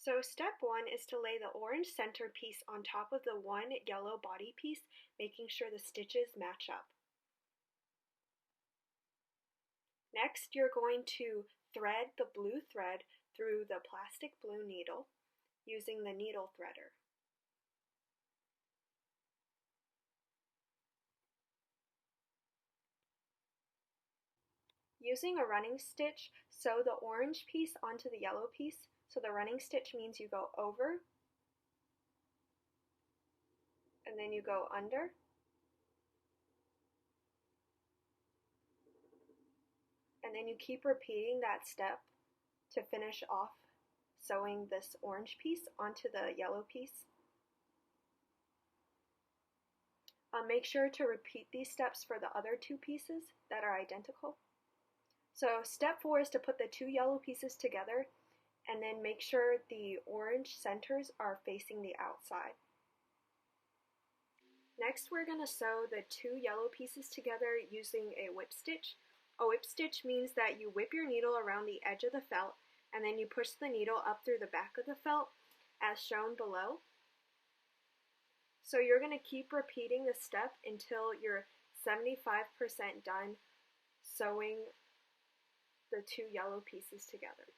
So step 1 is to lay the orange center piece on top of the one yellow body piece, making sure the stitches match up. Next, you're going to thread the blue thread through the plastic blue needle using the needle threader. Using a running stitch, sew the orange piece onto the yellow piece. So the running stitch means you go over, and then you go under, and then you keep repeating that step to finish off sewing this orange piece onto the yellow piece. Make sure to repeat these steps for the other two pieces that are identical. So step 4 is to put the two yellow pieces together and then make sure the orange centers are facing the outside. Next, we're going to sew the two yellow pieces together using a whip stitch. A whip stitch means that you whip your needle around the edge of the felt and then you push the needle up through the back of the felt as shown below. So you're going to keep repeating the step until you're 75% done sewing the two yellow pieces together.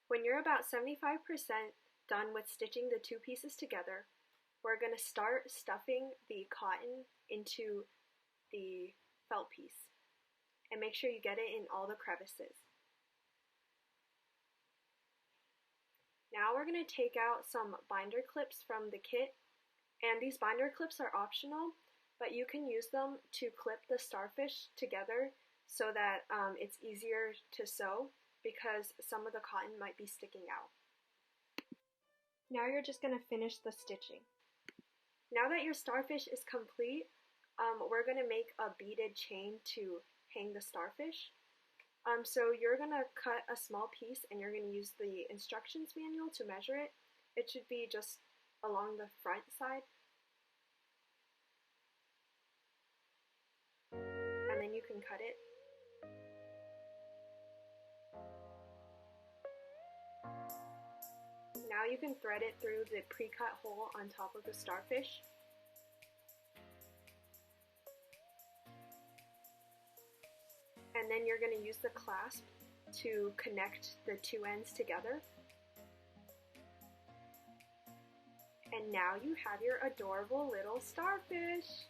When you're about 75% done with stitching the two pieces together, we're going to start stuffing the cotton into the felt piece. And make sure you get it in all the crevices. Now we're going to take out some binder clips from the kit, and these binder clips are optional, but you can use them to clip the starfish together so that it's easier to sew because some of the cotton might be sticking out. Now you're just going to finish the stitching. Now that your starfish is complete, we're going to make a beaded chain to hang the starfish. So you're going to cut a small piece and you're going to use the instructions manual to measure it. It should be just along the front side. And then you can cut it. Now you can thread it through the pre-cut hole on top of the starfish. And then you're going to use the clasp to connect the two ends together. And now you have your adorable little starfish!